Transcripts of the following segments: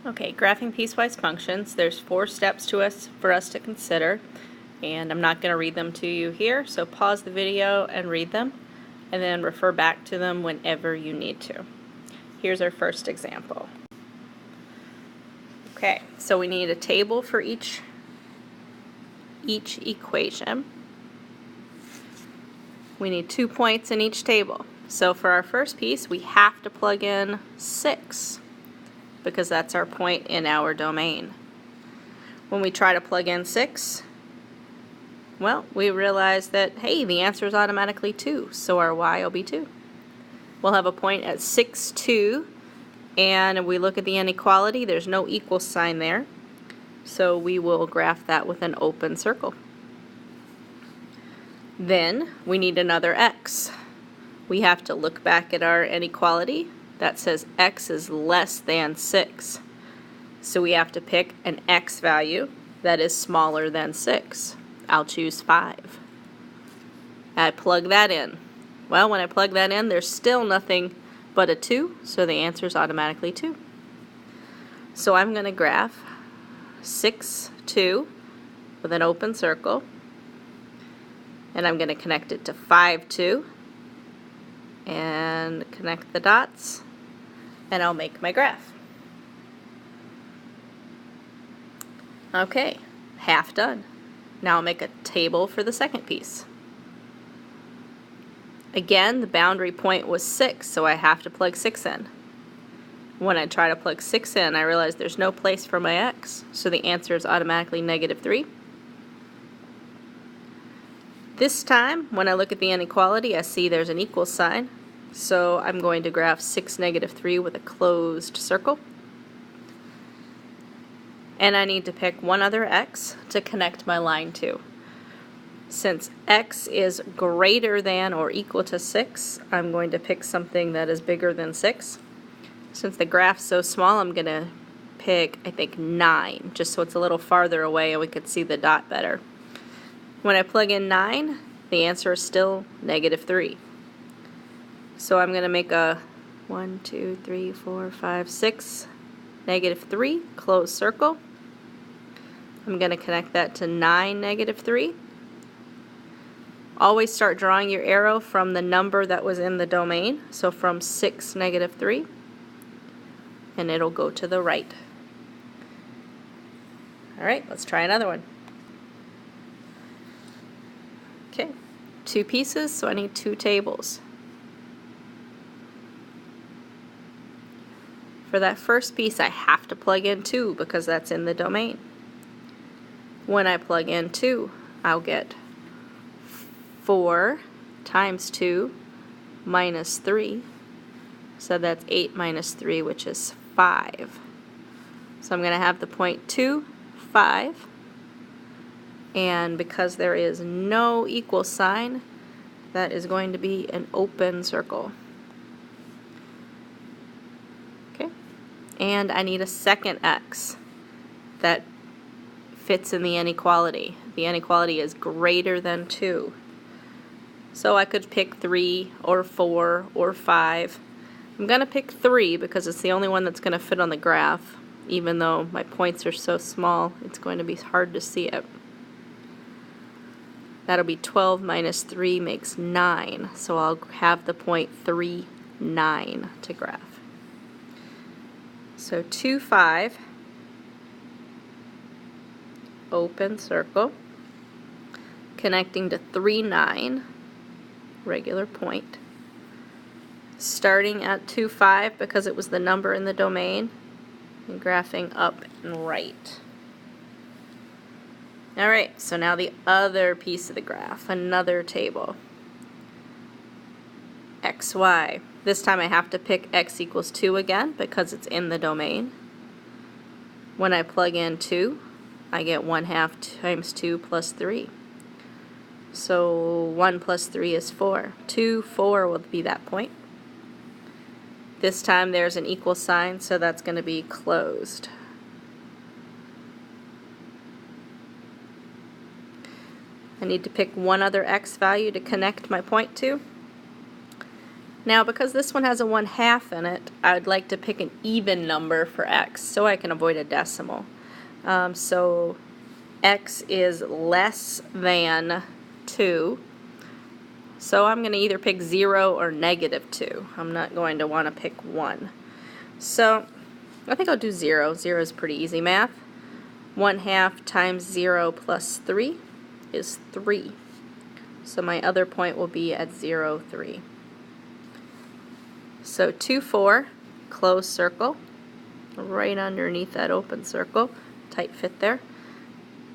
Okay, graphing piecewise functions. There's 4 steps for us to consider, and I'm not going to read them to you here, so pause the video and read them, and then refer back to them whenever you need to. Here's our first example. Okay, so we need a table for each equation. We need 2 points in each table. So for our first piece, we have to plug in 6. Because that's our point in our domain. When we try to plug in 6, well, we realize that, hey, the answer is automatically 2, so our y will be 2. We'll have a point at 6, 2, and if we look at the inequality, there's no equal sign there, so we will graph that with an open circle. Then we need another x. We have to look back at our inequality. That says x is less than 6. So we have to pick an x value that is smaller than 6. I'll choose 5. I plug that in. Well, when I plug that in, there's still nothing but a 2, so the answer is automatically 2. So I'm going to graph 6, 2 with an open circle, and I'm going to connect it to 5, 2, and connect the dots, and I'll make my graph. Okay, half done. Now I'll make a table for the second piece. Again, the boundary point was 6, so I have to plug 6 in. When I try to plug 6 in, I realize there's no place for my x, so the answer is automatically -3. This time, when I look at the inequality, I see there's an equal sign, so I'm going to graph 6, -3 with a closed circle. And I need to pick one other x to connect my line to. Since x is greater than or equal to 6, I'm going to pick something that is bigger than 6. Since the graph's so small, I'm going to pick, I think, 9, just so it's a little farther away and we could see the dot better. When I plug in 9, the answer is still -3. So I'm going to make a 1, 2, 3, 4, 5, 6, -3, closed circle. I'm going to connect that to 9, -3. Always start drawing your arrow from the number that was in the domain, so from 6, -3, and it'll go to the right. Alright, let's try another one. Okay, 2 pieces, so I need 2 tables. For that first piece, I have to plug in 2 because that's in the domain. When I plug in 2, I'll get 4 times 2 minus 3. So that's 8 minus 3, which is 5. So I'm going to have the point 2, 5. And because there is no equal sign, that is going to be an open circle. Okay, and I need a second x that fits in the inequality. The inequality is greater than 2. So I could pick 3 or 4 or 5. I'm going to pick 3 because it's the only one that's going to fit on the graph. Even though my points are so small, it's going to be hard to see it. That'll be 12 minus 3 makes 9, so I'll have the point 3, 9 to graph. So 2, 5, open circle, connecting to 3, 9, regular point, starting at 2, 5 because it was the number in the domain, and graphing up and right. Alright, so now the other piece of the graph, another table. X, Y. This time I have to pick x equals 2 again because it's in the domain. When I plug in 2, I get 1/2 times 2 plus 3. So 1 plus 3 is 4. 2, 4 will be that point. This time there's an equal sign, so that's going to be closed. I need to pick one other x value to connect my point to. Now, because this one has a 1/2 in it, I would like to pick an even number for x so I can avoid a decimal. So x is less than 2. So I'm going to either pick 0 or -2. I'm not going to want to pick 1. So I think I'll do 0. 0 is pretty easy math. 1/2 times 0 plus 3 is 3. So my other point will be at 0, 3. So 2, 4, closed circle, right underneath that open circle, tight fit there.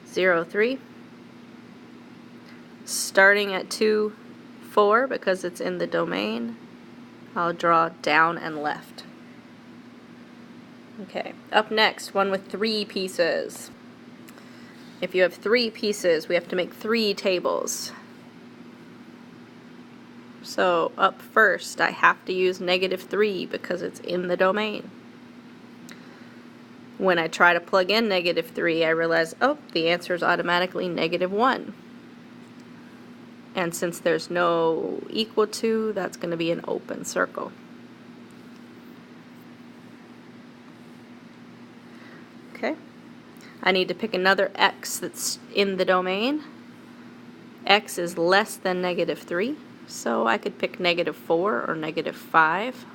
0, 3. Starting at 2, 4, because it's in the domain, I'll draw down and left. Okay, up next, one with 3 pieces. If you have 3 pieces, we have to make 3 tables. So up first, I have to use -3 because it's in the domain. When I try to plug in -3, I realize, oh, the answer is automatically -1. And since there's no equal to, that's going to be an open circle. Okay. I need to pick another x that's in the domain. X is less than -3. So I could pick -4 or -5.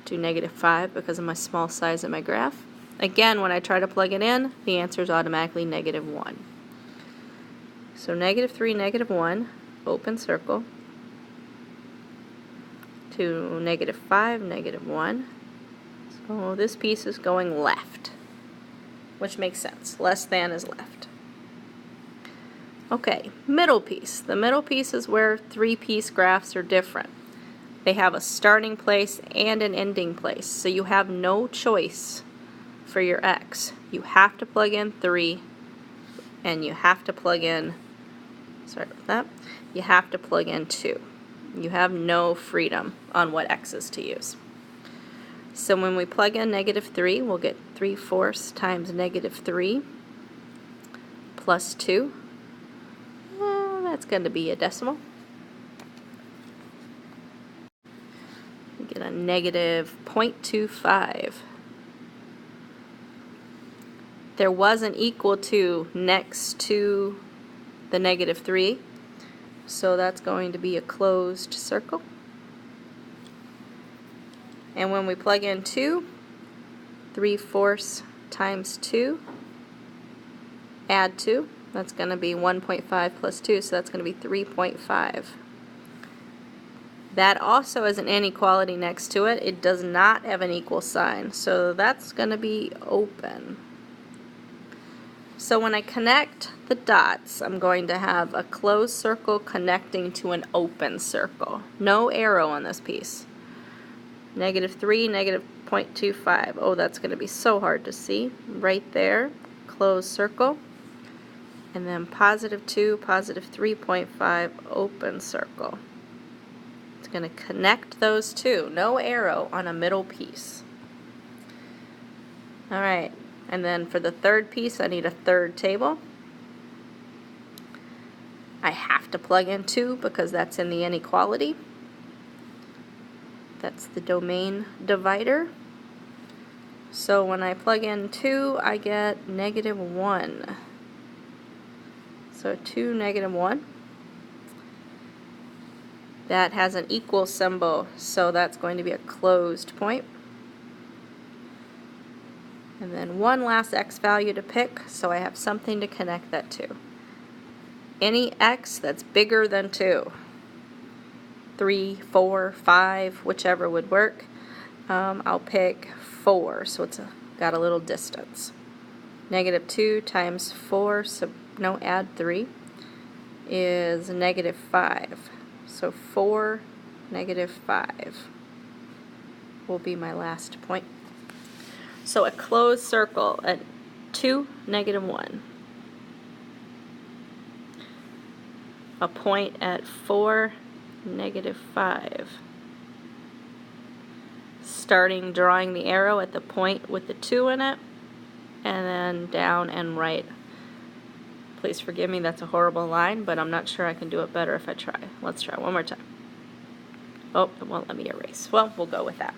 Do -5 because of my small size of my graph. Again, when I try to plug it in, the answer is automatically -1. So -3, -1, open circle, to -5, -1. So this piece is going left, which makes sense. Less than is left. Okay, middle piece. The middle piece is where 3-piece graphs are different. They have a starting place and an ending place, so you have no choice for your x. You have to plug in 3, and you have to plug in, sorry about that, you have to plug in 2. You have no freedom on what x's to use. So when we plug in -3, we'll get 3/4 times -3 plus 2. That's going to be a decimal. We get a -0.25. There was an equal to next to the -3, so that's going to be a closed circle. And when we plug in 2, 3/4 times 2, add 2. That's going to be 1.5 plus 2, so that's going to be 3.5. That also has an inequality next to it. It does not have an equal sign, so that's going to be open. So when I connect the dots, I'm going to have a closed circle connecting to an open circle. No arrow on this piece. -3, -0.25. Oh, that's going to be so hard to see. Right there, closed circle. And then +2, +3.5, open circle. It's going to connect those two. No arrow on a middle piece. Alright, and then for the third piece, I need a third table. I have to plug in 2 because that's in the inequality. That's the domain divider. So when I plug in 2, I get -1. So 2, -1. That has an equal symbol, so that's going to be a closed point. And then one last x value to pick, so I have something to connect that to. Any x that's bigger than 2. 3, 4, 5, whichever would work. I'll pick 4, so it's got a little distance. -2 times 4, so no, add 3, is -5. So 4, -5 will be my last point. So a closed circle at 2, -1. A point at 4, -5. Starting drawing the arrow at the point with the 2 in it, and then down and right. Please forgive me, that's a horrible line, but I'm not sure I can do it better if I try. Let's try one more time. Oh, it won't let me erase. Well, we'll go with that.